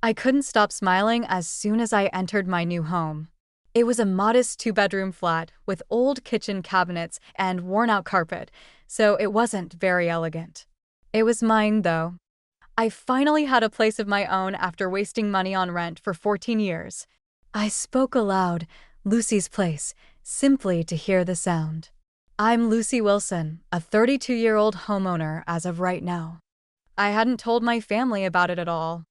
I couldn't stop smiling as soon as I entered my new home. It was a modest two-bedroom flat with old kitchen cabinets and worn-out carpet, so it wasn't very elegant. It was mine, though. I finally had a place of my own after wasting money on rent for 14 years. I spoke aloud, Lucy's place, simply to hear the sound. I'm Lucy Wilson, a 32-year-old homeowner as of right now. I hadn't told my family about it at all.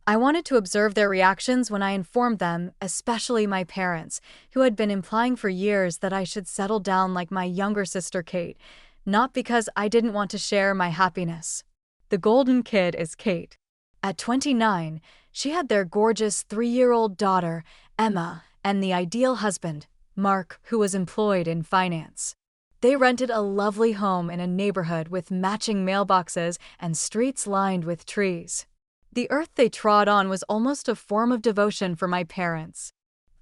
I wanted to observe their reactions when I informed them, especially my parents, who had been implying for years that I should settle down like my younger sister Kate, not because I didn't want to share my happiness. The golden kid is Kate. At 29, she had their gorgeous 3-year-old daughter, Emma, and the ideal husband, Mark, who was employed in finance. They rented a lovely home in a neighborhood with matching mailboxes and streets lined with trees. The earth they trod on was almost a form of devotion for my parents.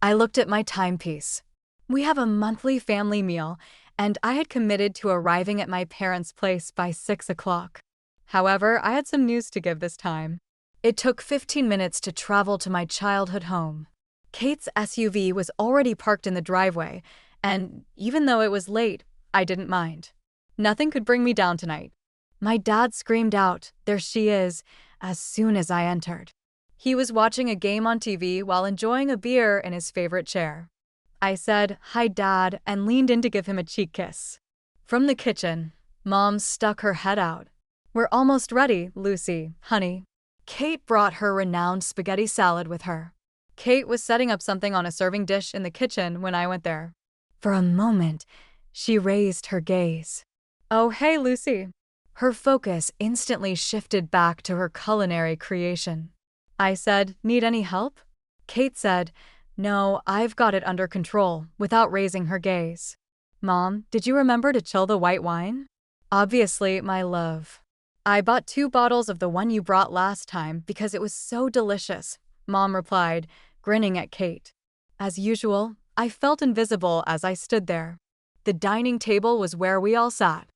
I looked at my timepiece. We have a monthly family meal, and I had committed to arriving at my parents' place by 6 o'clock. However, I had some news to give this time. It took 15 minutes to travel to my childhood home. Kate's SUV was already parked in the driveway, and even though it was late, I didn't mind. Nothing could bring me down tonight. My dad screamed out, "There she is," as soon as I entered. He was watching a game on TV while enjoying a beer in his favorite chair. I said, "Hi, Dad," and leaned in to give him a cheek kiss. From the kitchen, Mom stuck her head out. "We're almost ready, Lucy, honey." Kate brought her renowned spaghetti salad with her. Kate was setting up something on a serving dish in the kitchen when I went there. For a moment, she raised her gaze. "Oh, hey, Lucy." Her focus instantly shifted back to her culinary creation. I said, "Need any help?" Kate said, "No, I've got it under control," without raising her gaze. "Mom, did you remember to chill the white wine?" "Obviously, my love. I bought 2 bottles of the one you brought last time because it was so delicious," Mom replied, grinning at Kate. As usual, I felt invisible as I stood there. The dining table was where we all sat.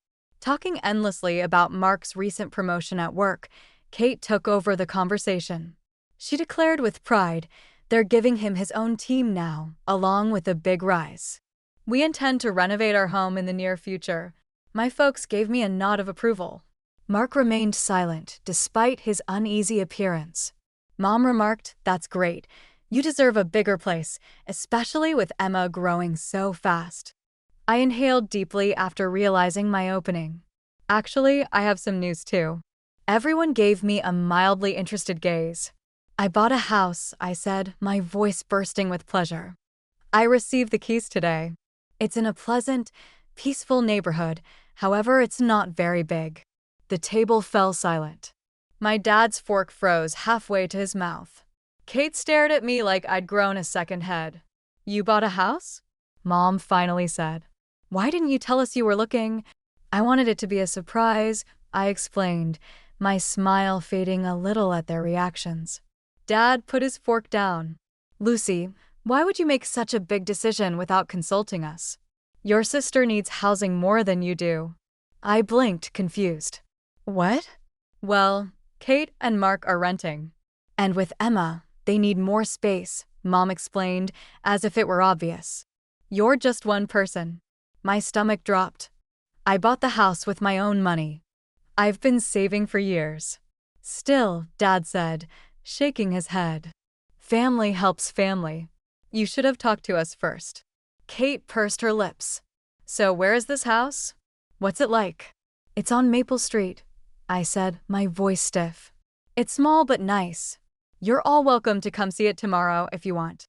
Talking endlessly about Mark's recent promotion at work, Kate took over the conversation. She declared with pride, "They're giving him his own team now, along with a big rise. We intend to renovate our home in the near future." My folks gave me a nod of approval. Mark remained silent, despite his uneasy appearance. Mom remarked, "That's great. You deserve a bigger place, especially with Emma growing so fast." I inhaled deeply after realizing my opening. Actually, I have some news too. Everyone gave me a mildly interested gaze. "I bought a house," I said, my voice bursting with pleasure. "I received the keys today. It's in a pleasant, peaceful neighborhood, however, it's not very big." The table fell silent. My dad's fork froze halfway to his mouth. Kate stared at me like I'd grown a second head. "You bought a house?" Mom finally said. "Why didn't you tell us you were looking?" "I wanted it to be a surprise," I explained, my smile fading a little at their reactions. Dad put his fork down. "Lucy, why would you make such a big decision without consulting us? Your sister needs housing more than you do." I blinked, confused. "What?" "Well, Kate and Mark are renting. And with Emma, they need more space," Mom explained, as if it were obvious. "You're just one person." My stomach dropped. I bought the house with my own money. I've been saving for years. "Still," Dad said, shaking his head. "Family helps family. You should have talked to us first." Kate pursed her lips. "So where is this house? What's it like?" "It's on Maple Street," I said, my voice stiff. "It's small but nice. You're all welcome to come see it tomorrow if you want."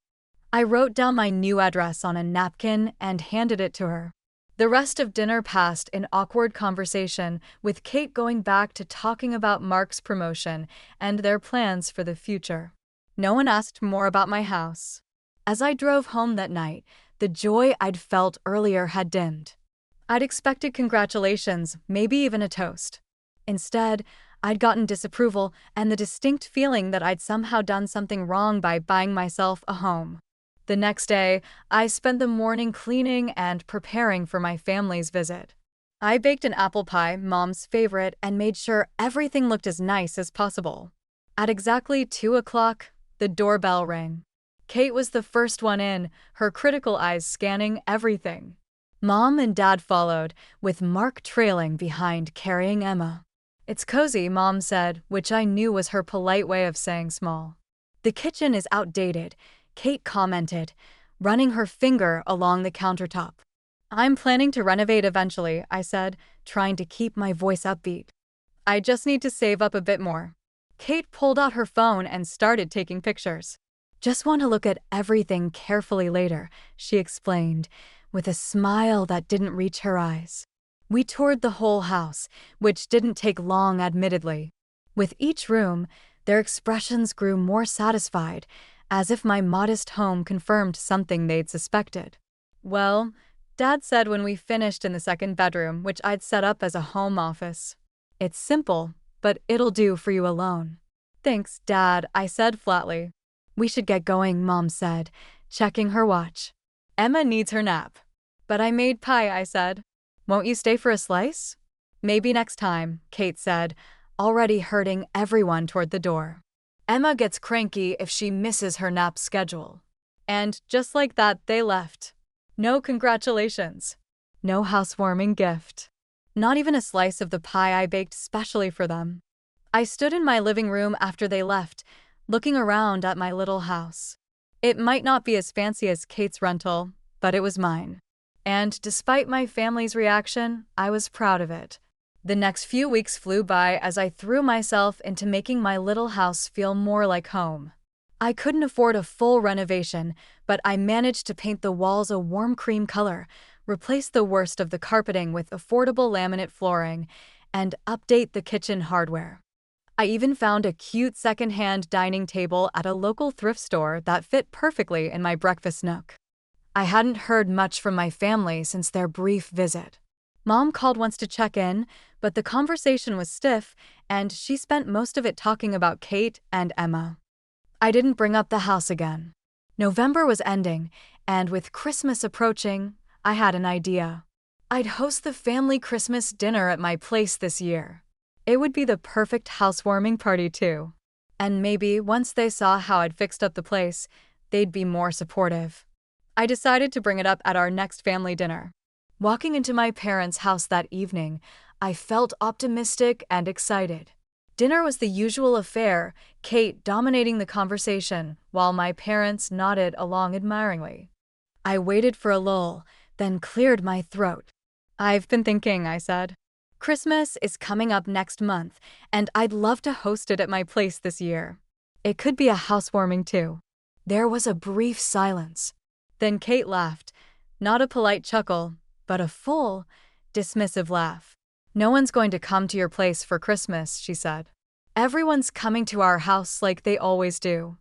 I wrote down my new address on a napkin and handed it to her. The rest of dinner passed in awkward conversation, with Kate going back to talking about Mark's promotion and their plans for the future. No one asked more about my house. As I drove home that night, the joy I'd felt earlier had dimmed. I'd expected congratulations, maybe even a toast. Instead, I'd gotten disapproval and the distinct feeling that I'd somehow done something wrong by buying myself a home. The next day, I spent the morning cleaning and preparing for my family's visit. I baked an apple pie, Mom's favorite, and made sure everything looked as nice as possible. At exactly 2 o'clock, The doorbell rang. Kate was the first one in, her critical eyes scanning everything. Mom and Dad followed, with Mark trailing behind carrying Emma. "It's cozy," Mom said, which I knew was her polite way of saying small. "The kitchen is outdated," Kate commented, running her finger along the countertop. "I'm planning to renovate eventually," I said, trying to keep my voice upbeat. "I just need to save up a bit more." Kate pulled out her phone and started taking pictures. "Just want to look at everything carefully later," she explained, with a smile that didn't reach her eyes. We toured the whole house, which didn't take long, admittedly. With each room, their expressions grew more satisfied, as if my modest home confirmed something they'd suspected. "Well," Dad said when we finished in the second bedroom, which I'd set up as a home office, "it's simple, but it'll do for you alone." "Thanks, Dad," I said flatly. "We should get going," Mom said, checking her watch. "Emma needs her nap." "But I made pie," I said. "Won't you stay for a slice?" "Maybe next time," Kate said, already herding everyone toward the door. "Emma gets cranky if she misses her nap schedule." And just like that, they left. No congratulations. No housewarming gift. Not even a slice of the pie I baked specially for them. I stood in my living room after they left, looking around at my little house. It might not be as fancy as Kate's rental, but it was mine. And despite my family's reaction, I was proud of it. The next few weeks flew by as I threw myself into making my little house feel more like home. I couldn't afford a full renovation, but I managed to paint the walls a warm cream color, replace the worst of the carpeting with affordable laminate flooring, and update the kitchen hardware. I even found a cute second-hand dining table at a local thrift store that fit perfectly in my breakfast nook. I hadn't heard much from my family since their brief visit. Mom called once to check in, but the conversation was stiff, and she spent most of it talking about Kate and Emma. I didn't bring up the house again. November was ending, and with Christmas approaching, I had an idea. I'd host the family Christmas dinner at my place this year. It would be the perfect housewarming party, too. And maybe once they saw how I'd fixed up the place, they'd be more supportive. I decided to bring it up at our next family dinner. Walking into my parents' house that evening, I felt optimistic and excited. Dinner was the usual affair, Kate dominating the conversation, while my parents nodded along admiringly. I waited for a lull, then cleared my throat. "I've been thinking," I said. "Christmas is coming up next month, and I'd love to host it at my place this year. It could be a housewarming, too." There was a brief silence. Then Kate laughed, not a polite chuckle, but a full, dismissive laugh. "No one's going to come to your place for Christmas," she said. "Everyone's coming to our house like they always do."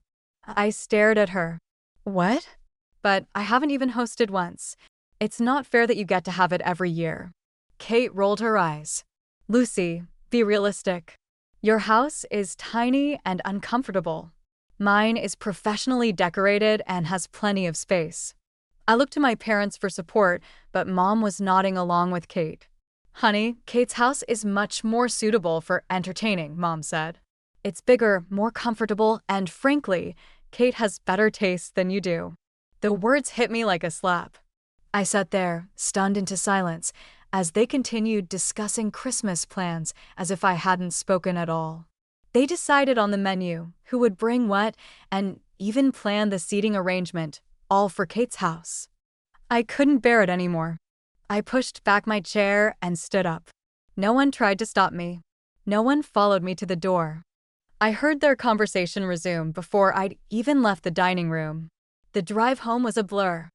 I stared at her. "What?" "But I haven't even hosted once. It's not fair that you get to have it every year." Kate rolled her eyes. "Lucy, be realistic. Your house is tiny and uncomfortable. Mine is professionally decorated and has plenty of space." I looked to my parents for support, but Mom was nodding along with Kate. "Honey, Kate's house is much more suitable for entertaining," Mom said. "It's bigger, more comfortable, and frankly, Kate has better taste than you do." The words hit me like a slap. I sat there, stunned into silence, as they continued discussing Christmas plans as if I hadn't spoken at all. They decided on the menu, who would bring what, and even planned the seating arrangement, all for Kate's house. I couldn't bear it anymore. I pushed back my chair and stood up. No one tried to stop me. No one followed me to the door. I heard their conversation resume before I'd even left the dining room. The drive home was a blur.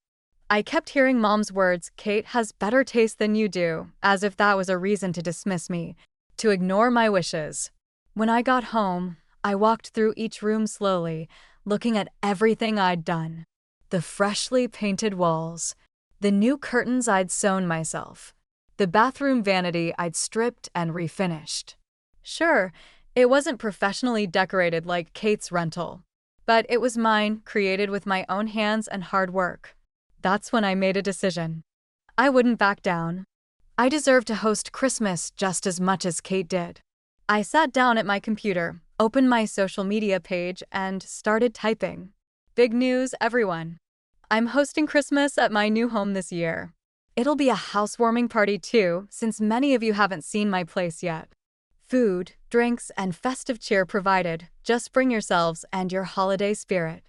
I kept hearing Mom's words, "Kate has better taste than you do," as if that was a reason to dismiss me, to ignore my wishes. When I got home, I walked through each room slowly, looking at everything I'd done. The freshly painted walls, the new curtains I'd sewn myself, the bathroom vanity I'd stripped and refinished. Sure, it wasn't professionally decorated like Kate's rental, but it was mine, created with my own hands and hard work. That's when I made a decision. I wouldn't back down. I deserved to host Christmas just as much as Kate did. I sat down at my computer, opened my social media page, and started typing. Big news, everyone. I'm hosting Christmas at my new home this year. It'll be a housewarming party too, since many of you haven't seen my place yet. Food, drinks, and festive cheer provided. Just bring yourselves and your holiday spirit.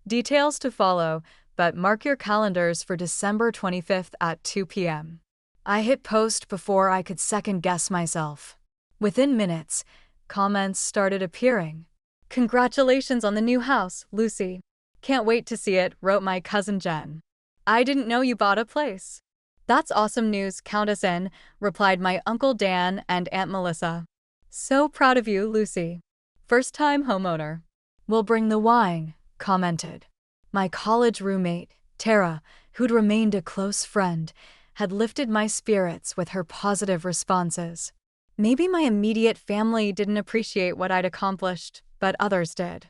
Details to follow, but mark your calendars for December 25th at 2 p.m. I hit post before I could second-guess myself. Within minutes, comments started appearing. "Congratulations on the new house, Lucy. Can't wait to see it," wrote my cousin Jen. "I didn't know you bought a place." "That's awesome news, count us in," replied my Uncle Dan and Aunt Melissa. "So proud of you, Lucy. First-time homeowner." "We'll bring the wine," commented. My college roommate, Tara, who'd remained a close friend, had lifted my spirits with her positive responses. Maybe my immediate family didn't appreciate what I'd accomplished, but others did.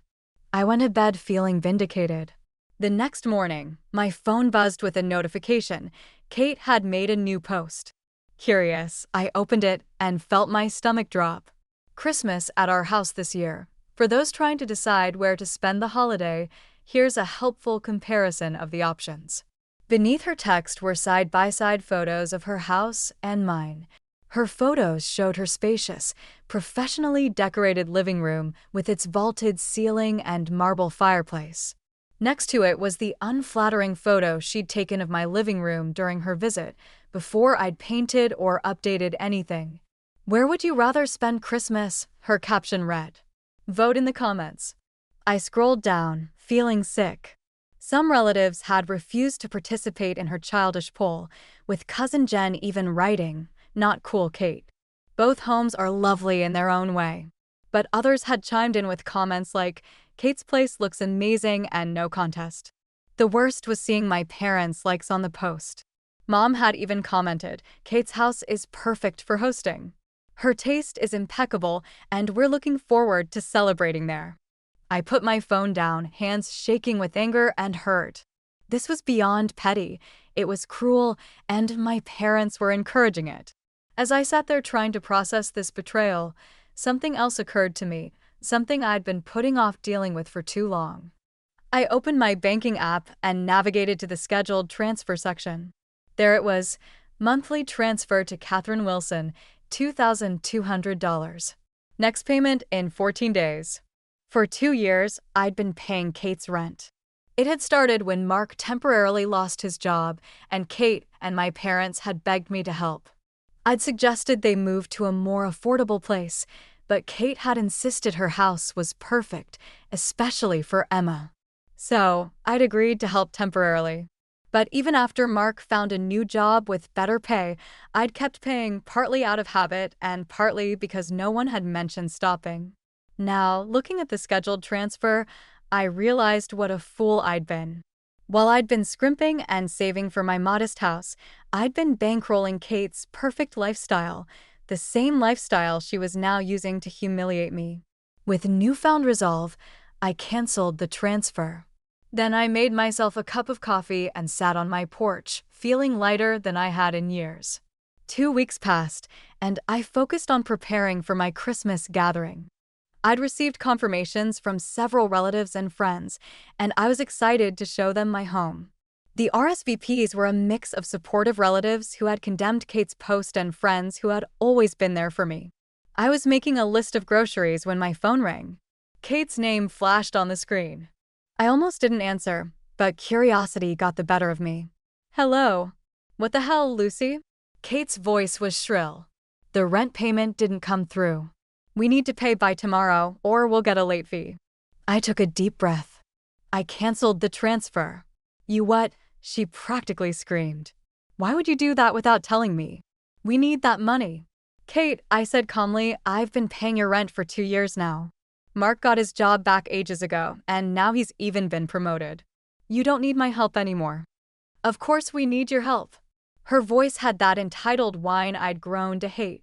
I went to bed feeling vindicated. The next morning, my phone buzzed with a notification. Kate had made a new post. Curious, I opened it and felt my stomach drop. "Christmas at our house this year. For those trying to decide where to spend the holiday, here's a helpful comparison of the options." Beneath her text were side-by-side photos of her house and mine. Her photos showed her spacious, professionally decorated living room with its vaulted ceiling and marble fireplace. Next to it was the unflattering photo she'd taken of my living room during her visit, before I'd painted or updated anything. "Where would you rather spend Christmas?" her caption read. "Vote in the comments." I scrolled down, feeling sick. Some relatives had refused to participate in her childish poll, with cousin Jen even writing, "Not cool, Kate." Both homes are lovely in their own way. But others had chimed in with comments like, "Kate's place looks amazing and no contest." The worst was seeing my parents' likes on the post. Mom had even commented, "Kate's house is perfect for hosting. Her taste is impeccable, and we're looking forward to celebrating there." I put my phone down, hands shaking with anger and hurt. This was beyond petty. It was cruel, and my parents were encouraging it. As I sat there trying to process this betrayal, something else occurred to me, something I'd been putting off dealing with for too long. I opened my banking app and navigated to the scheduled transfer section. There it was, monthly transfer to Catherine Wilson, $2,200. Next payment in 14 days. For 2 years, I'd been paying Kate's rent. It had started when Mark temporarily lost his job, and Kate and my parents had begged me to help. I'd suggested they move to a more affordable place, but Kate had insisted her house was perfect, especially for Emma. So, I'd agreed to help temporarily. But even after Mark found a new job with better pay, I'd kept paying, partly out of habit and partly because no one had mentioned stopping. Now, looking at the scheduled transfer, I realized what a fool I'd been. While I'd been scrimping and saving for my modest house, I'd been bankrolling Kate's perfect lifestyle, the same lifestyle she was now using to humiliate me. With newfound resolve, I canceled the transfer. Then I made myself a cup of coffee and sat on my porch, feeling lighter than I had in years. 2 weeks passed, and I focused on preparing for my Christmas gathering. I'd received confirmations from several relatives and friends, and I was excited to show them my home. The RSVPs were a mix of supportive relatives who had condemned Kate's post and friends who had always been there for me. I was making a list of groceries when my phone rang. Kate's name flashed on the screen. I almost didn't answer, but curiosity got the better of me. "Hello. What the hell, Lucy?" Kate's voice was shrill. "The rent payment didn't come through. We need to pay by tomorrow, or we'll get a late fee." I took a deep breath. I canceled the transfer. "You what?" she practically screamed. "Why would you do that without telling me? We need that money." "Kate," I said calmly, "I've been paying your rent for 2 years now. Mark got his job back ages ago, and now he's even been promoted. You don't need my help anymore." "Of course we need your help." Her voice had that entitled whine I'd grown to hate.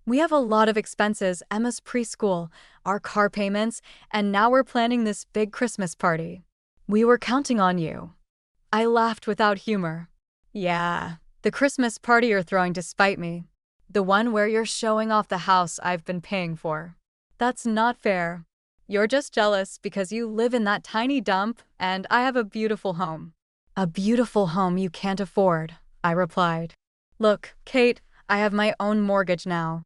"We have a lot of expenses, Emma's preschool, our car payments, and now we're planning this big Christmas party. We were counting on you." I laughed without humor. "Yeah, the Christmas party you're throwing to spite me. The one where you're showing off the house I've been paying for. That's not fair." You're just jealous because you live in that tiny dump and I have a beautiful home. A beautiful home you can't afford, I replied. Look, Kate, I have my own mortgage now.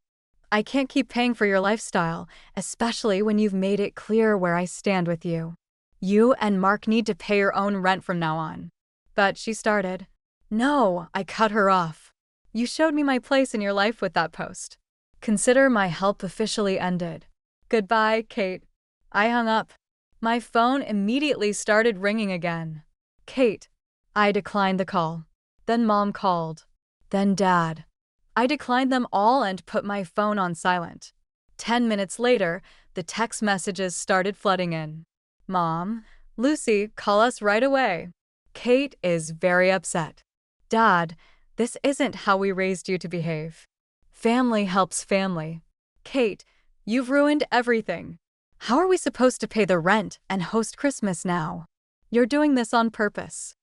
I can't keep paying for your lifestyle, especially when you've made it clear where I stand with you. You and Mark need to pay your own rent from now on. But she started. No, I cut her off. You showed me my place in your life with that post. Consider my help officially ended. Goodbye, Kate. I hung up. My phone immediately started ringing again. Kate. I declined the call. Then Mom called. Then Dad. I declined them all and put my phone on silent. 10 minutes later, the text messages started flooding in. Mom, Lucy, call us right away. Kate is very upset. Dad, this isn't how we raised you to behave. Family helps family. Kate, you've ruined everything. How are we supposed to pay the rent and host Christmas now? You're doing this on purpose.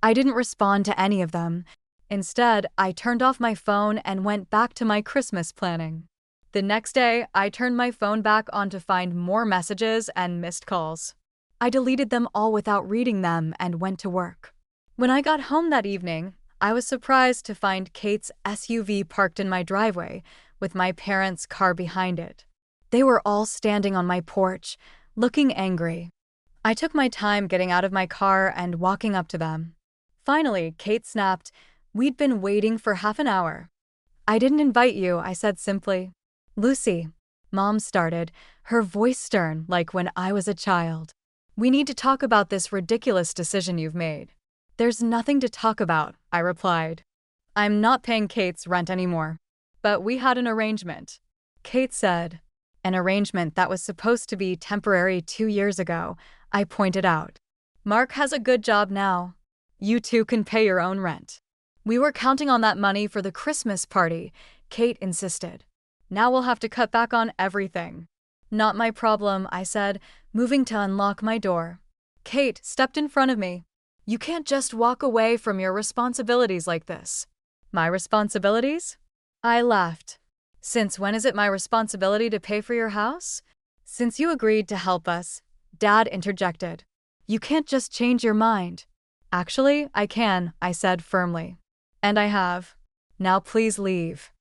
I didn't respond to any of them. Instead, I turned off my phone and went back to my Christmas planning. The next day, I turned my phone back on to find more messages and missed calls. I deleted them all without reading them and went to work. When I got home that evening, I was surprised to find Kate's SUV parked in my driveway, with my parents' car behind it. They were all standing on my porch, looking angry. I took my time getting out of my car and walking up to them. Finally, Kate snapped, "We'd been waiting for half an hour." "I didn't invite you," I said simply. "Lucy," Mom started, her voice stern like when I was a child. "We need to talk about this ridiculous decision you've made." "There's nothing to talk about," I replied. "I'm not paying Kate's rent anymore. But we had an arrangement." Kate said. "An arrangement that was supposed to be temporary 2 years ago," I pointed out. "Mark has a good job now. You two can pay your own rent." "We were counting on that money for the Christmas party," Kate insisted. "Now we'll have to cut back on everything." "Not my problem," I said, moving to unlock my door. Kate stepped in front of me. "You can't just walk away from your responsibilities like this." "My responsibilities?" I laughed. "Since when is it my responsibility to pay for your house?" "Since you agreed to help us," Dad interjected. "You can't just change your mind." "Actually, I can," I said firmly. "And I have. Now please leave."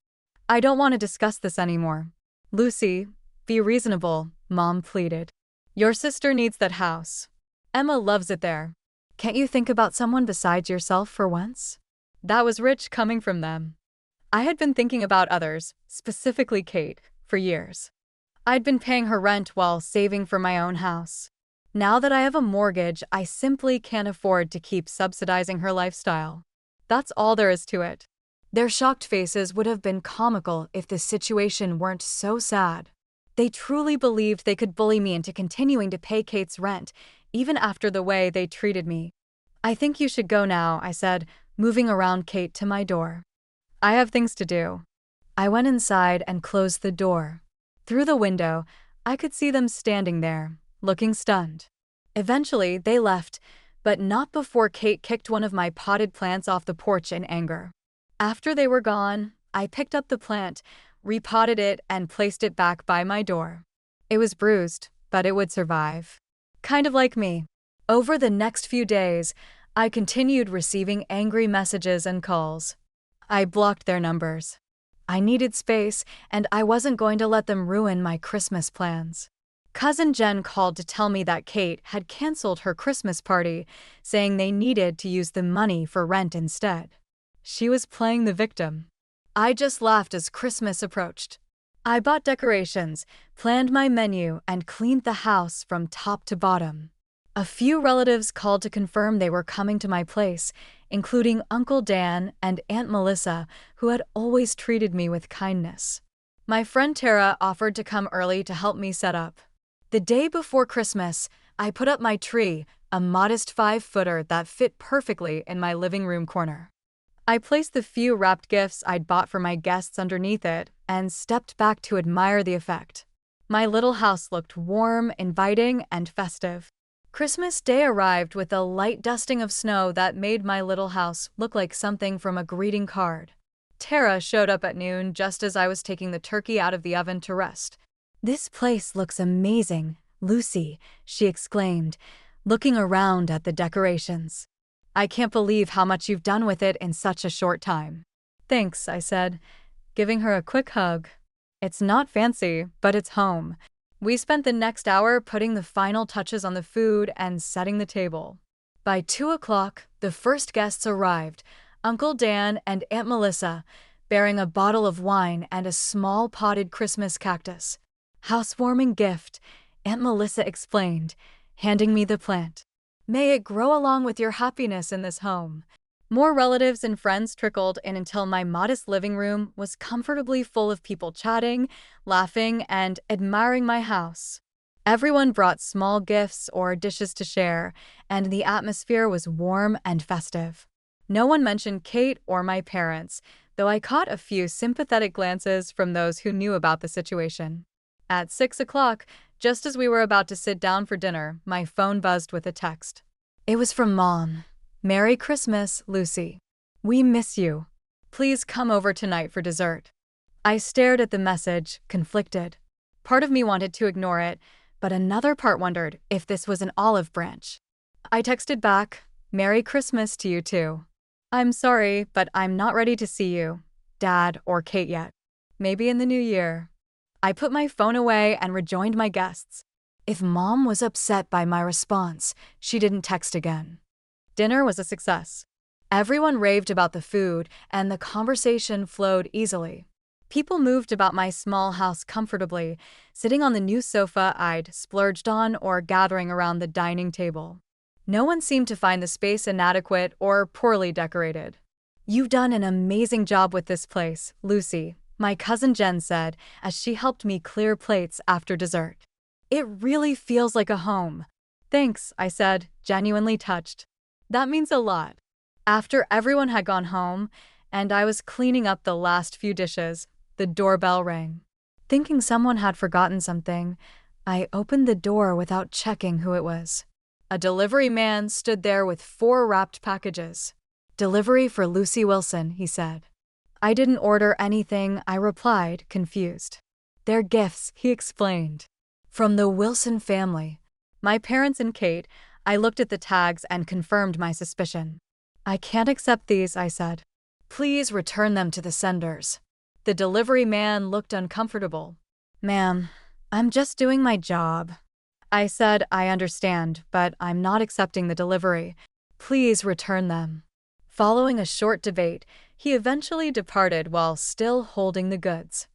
"I don't want to discuss this anymore." "Lucy, be reasonable," Mom pleaded. "Your sister needs that house. Emma loves it there. Can't you think about someone besides yourself for once?" That was rich coming from them. I had been thinking about others, specifically Kate, for years. I'd been paying her rent while saving for my own house. Now that I have a mortgage, I simply can't afford to keep subsidizing her lifestyle. That's all there is to it. Their shocked faces would have been comical if the situation weren't so sad. They truly believed they could bully me into continuing to pay Kate's rent, even after the way they treated me. "I think you should go now," I said, moving around Kate to my door. "I have things to do." I went inside and closed the door. Through the window, I could see them standing there, looking stunned. Eventually, they left, but not before Kate kicked one of my potted plants off the porch in anger. After they were gone, I picked up the plant, repotted it, and placed it back by my door. It was bruised, but it would survive. Kind of like me. Over the next few days, I continued receiving angry messages and calls. I blocked their numbers. I needed space, and I wasn't going to let them ruin my Christmas plans. Cousin Jen called to tell me that Kate had canceled her Christmas party, saying they needed to use the money for rent instead. She was playing the victim. I just laughed as Christmas approached. I bought decorations, planned my menu, and cleaned the house from top to bottom. A few relatives called to confirm they were coming to my place, including Uncle Dan and Aunt Melissa, who had always treated me with kindness. My friend Tara offered to come early to help me set up. The day before Christmas, I put up my tree, a modest 5-footer that fit perfectly in my living room corner. I placed the few wrapped gifts I'd bought for my guests underneath it and stepped back to admire the effect. My little house looked warm, inviting, and festive. Christmas Day arrived with a light dusting of snow that made my little house look like something from a greeting card. Tara showed up at noon just as I was taking the turkey out of the oven to rest. "This place looks amazing," "Lucy," she exclaimed, looking around at the decorations. "I can't believe how much you've done with it in such a short time." "Thanks," I said, giving her a quick hug. "It's not fancy, but it's home." We spent the next hour putting the final touches on the food and setting the table. By 2 o'clock, the first guests arrived, Uncle Dan and Aunt Melissa, bearing a bottle of wine and a small potted Christmas cactus. "Housewarming gift," Aunt Melissa explained, handing me the plant. "May it grow along with your happiness in this home." More relatives and friends trickled in until my modest living room was comfortably full of people chatting, laughing, and admiring my house. Everyone brought small gifts or dishes to share, and the atmosphere was warm and festive. No one mentioned Kate or my parents, though I caught a few sympathetic glances from those who knew about the situation. At 6 o'clock, just as we were about to sit down for dinner, my phone buzzed with a text. It was from Mom. "Merry Christmas, Lucy. We miss you. Please come over tonight for dessert." I stared at the message, conflicted. Part of me wanted to ignore it, but another part wondered if this was an olive branch. I texted back, "Merry Christmas to you too. I'm sorry, but I'm not ready to see you, Dad, or Kate yet. Maybe in the new year." I put my phone away and rejoined my guests. If Mom was upset by my response, she didn't text again. Dinner was a success. Everyone raved about the food, and the conversation flowed easily. People moved about my small house comfortably, sitting on the new sofa I'd splurged on or gathering around the dining table. No one seemed to find the space inadequate or poorly decorated. "You've done an amazing job with this place, Lucy," my cousin Jen said as she helped me clear plates after dessert. "It really feels like a home." "Thanks," I said, genuinely touched. "That means a lot." After everyone had gone home, and I was cleaning up the last few dishes, the doorbell rang. Thinking someone had forgotten something, I opened the door without checking who it was. A delivery man stood there with 4 wrapped packages. "Delivery for Lucy Wilson," he said. "I didn't order anything," I replied, confused. "They're gifts," he explained. "From the Wilson family. My parents and Kate." I looked at the tags and confirmed my suspicion. "I can't accept these," I said. "Please return them to the senders." The delivery man looked uncomfortable. "Ma'am, I'm just doing my job." I said, "I understand, but I'm not accepting the delivery. Please return them." Following a short debate, he eventually departed while still holding the goods.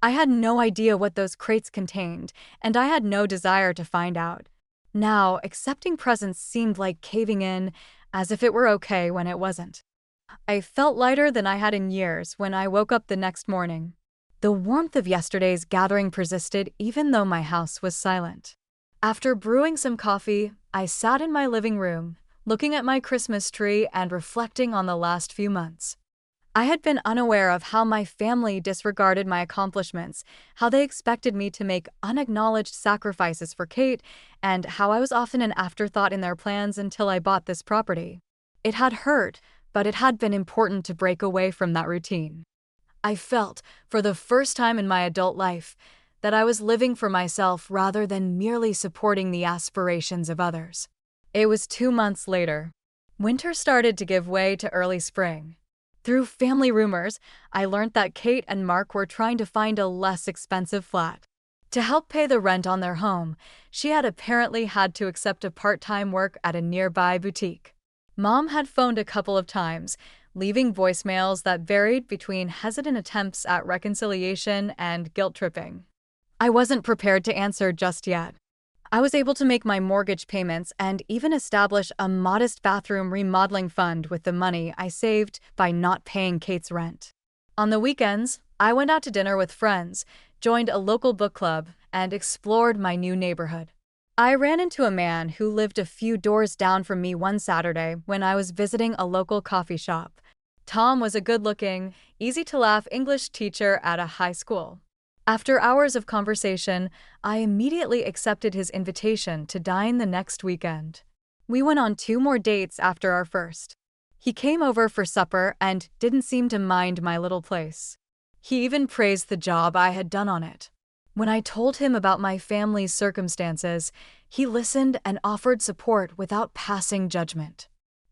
I had no idea what those crates contained, and I had no desire to find out. Now, accepting presents seemed like caving in, as if it were okay when it wasn't. I felt lighter than I had in years when I woke up the next morning. The warmth of yesterday's gathering persisted even though my house was silent. After brewing some coffee, I sat in my living room, looking at my Christmas tree and reflecting on the last few months. I had been unaware of how my family disregarded my accomplishments, how they expected me to make unacknowledged sacrifices for Kate, and how I was often an afterthought in their plans until I bought this property. It had hurt, but it had been important to break away from that routine. I felt, for the first time in my adult life, that I was living for myself rather than merely supporting the aspirations of others. It was 2 months later. Winter started to give way to early spring. Through family rumors, I learned that Kate and Mark were trying to find a less expensive flat. To help pay the rent on their home, she had apparently had to accept a part-time work at a nearby boutique. Mom had phoned a couple of times, leaving voicemails that varied between hesitant attempts at reconciliation and guilt-tripping. I wasn't prepared to answer just yet. I was able to make my mortgage payments and even establish a modest bathroom remodeling fund with the money I saved by not paying Kate's rent. On the weekends, I went out to dinner with friends, joined a local book club, and explored my new neighborhood. I ran into a man who lived a few doors down from me one Saturday when I was visiting a local coffee shop. Tom was a good-looking, easy-to-laugh English teacher at a high school. After hours of conversation, I immediately accepted his invitation to dine the next weekend. We went on 2 more dates after our first. He came over for supper and didn't seem to mind my little place. He even praised the job I had done on it. When I told him about my family's circumstances, he listened and offered support without passing judgment.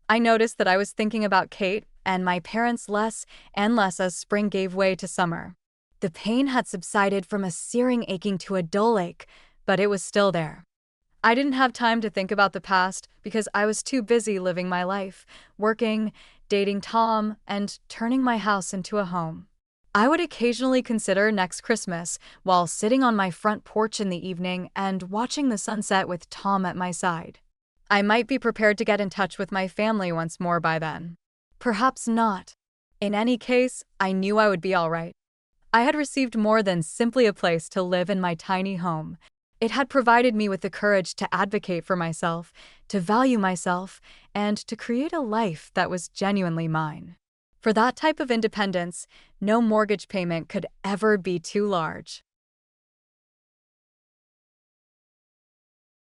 I noticed that I was thinking about Kate and my parents less and less as spring gave way to summer. The pain had subsided from a searing aching to a dull ache, but it was still there. I didn't have time to think about the past because I was too busy living my life, working, dating Tom, and turning my house into a home. I would occasionally consider next Christmas while sitting on my front porch in the evening and watching the sunset with Tom at my side. I might be prepared to get in touch with my family once more by then. Perhaps not. In any case, I knew I would be all right. I had received more than simply a place to live in my tiny home. It had provided me with the courage to advocate for myself, to value myself, and to create a life that was genuinely mine. For that type of independence, no mortgage payment could ever be too large.